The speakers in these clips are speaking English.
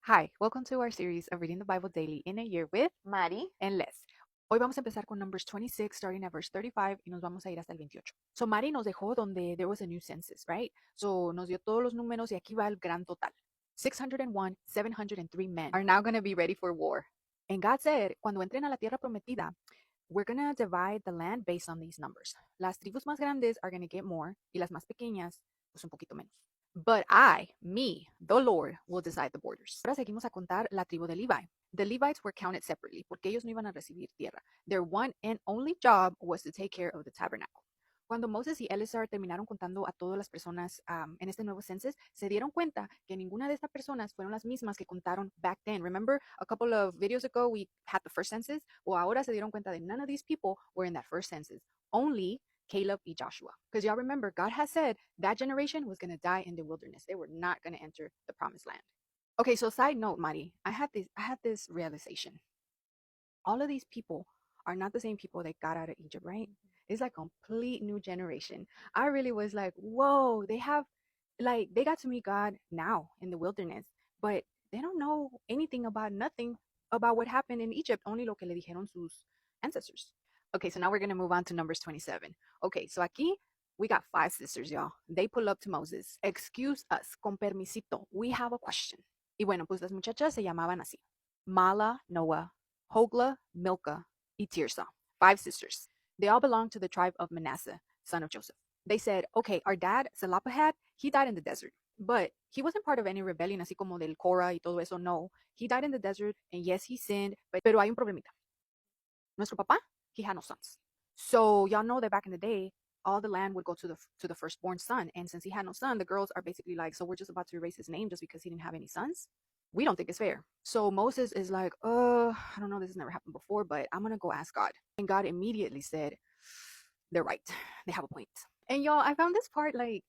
Hi, welcome to our series of reading the Bible daily in a year with Mari. and Les. Hoy vamos a empezar con Numbers 26, starting at verse 35, y nos vamos a ir hasta el 28. So, Mari nos dejó donde there was a new census, right? So, nos dio todos los números y aquí va el gran total. 601, 703 men are now going to be ready for war. And God said, cuando entren a la tierra prometida, we're going to divide the land based on these numbers. Las tribus más grandes are going to get more y las más pequeñas, pues un poquito menos. But the Lord, will decide the borders. Ahora seguimos a contar la tribu de Levi. The Levites were counted separately porque ellos no iban a recibir tierra. Their one and only job was to take care of the tabernacle. Cuando Moses y Eleazar terminaron contando a todas las personas en este nuevo census, se dieron cuenta que ninguna de estas personas fueron las mismas que contaron back then. Remember a couple of videos ago we had the first census? Well, ahora se dieron cuenta that none of these people were in that first census. Only Caleb y Joshua. Because y'all remember, God has said that generation was going to die in the wilderness. They were not going to enter the promised land. Okay, so side note, Mari, I had this realization. All of these people are not the same people that got out of Egypt, right? It's like a complete new generation. I really was like, whoa, they got to meet God now in the wilderness, but they don't know anything about nothing about what happened in Egypt, only lo que le dijeron sus ancestors. Okay, so now we're gonna move on to Numbers 27. Okay, so aquí we got 5 sisters, y'all. They pull up to Moses. Excuse us, con permisito, we have a question. Y bueno, pues las muchachas se llamaban así. Mala, Noah, Hogla, Milcah, y Tirzah, 5 sisters. They all belonged to the tribe of Manasseh, son of Joseph. They said, okay, our dad, Zelophehad, he died in the desert. But he wasn't part of any rebellion, así como del Korah y todo eso, no. He died in the desert, and yes, he sinned, pero hay un problemita. Nuestro papá, he had no sons. So y'all know that back in the day, all the land would go to the firstborn son. And since he had no son, the girls are basically like, so we're just about to erase his name just because he didn't have any sons? We don't think it's fair. So Moses is like, I don't know, this has never happened before, but I'm gonna go ask God. And God immediately said, they're right. They have a point. And y'all, I found this part like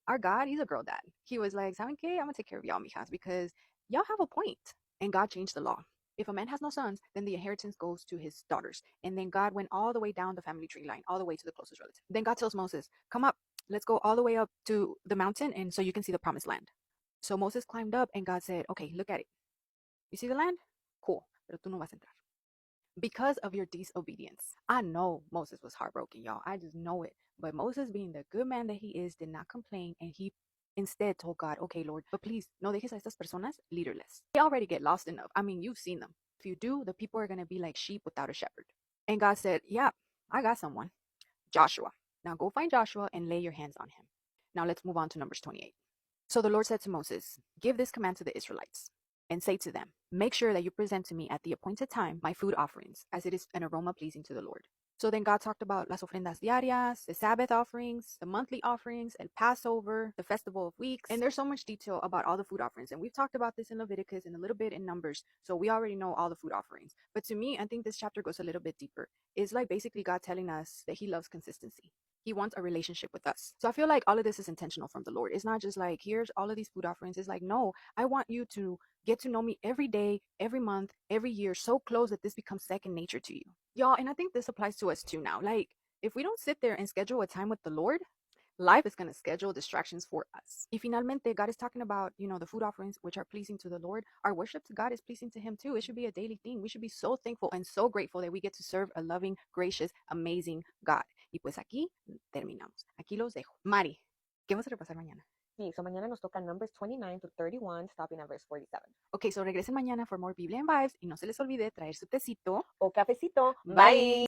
our God, he's a girl dad. He was like, "Saben qué? I'm gonna take care of y'all, mijas, because y'all have a point." And God changed the law. If a man has no sons, then the inheritance goes to his daughters. And then God went all the way down the family tree line, all the way to the closest relative. Then God tells Moses, "Come up, let's go all the way up to the mountain, and so you can see the promised land." So Moses climbed up, and God said, "Okay, look at it. You see the land? Cool, pero tú no vas a entrar because of your disobedience." I know Moses was heartbroken, y'all. I just know it. But Moses, being the good man that he is, did not complain, and he instead told God, okay, Lord, but please, no dejes a estas personas leaderless. They already get lost enough. I mean, you've seen them. If you do, the people are going to be like sheep without a shepherd. And God said, yeah, I got someone, Joshua. Now go find Joshua and lay your hands on him. Now let's move on to Numbers 28. So the Lord said to Moses, give this command to the Israelites and say to them, make sure that you present to me at the appointed time my food offerings, as it is an aroma pleasing to the Lord. So then God talked about las ofrendas diarias, the Sabbath offerings, the monthly offerings, el Passover, the Festival of Weeks. And there's so much detail about all the food offerings. And we've talked about this in Leviticus and a little bit in Numbers. So we already know all the food offerings. But to me, I think this chapter goes a little bit deeper. It's like basically God telling us that he loves consistency. He wants a relationship with us. So I feel like all of this is intentional from the Lord. It's not just like, here's all of these food offerings. It's like, no, I want you to get to know me every day, every month, every year, so close that this becomes second nature to you. Y'all, and I think this applies to us too now. Like, if we don't sit there and schedule a time with the Lord, life is going to schedule distractions for us. Y finalmente, God is talking about, the food offerings which are pleasing to the Lord. Our worship to God is pleasing to him too. It should be a daily thing. We should be so thankful and so grateful that we get to serve a loving, gracious, amazing God. Y pues aquí terminamos. Aquí los dejo. Mari, ¿qué vamos a repasar mañana? Sí, so mañana nos toca Numbers 29 to 31, stopping at verse 47. Okay, so regresen mañana for more Biblia and Vibes y no se les olvide traer su tecito O cafecito. Bye.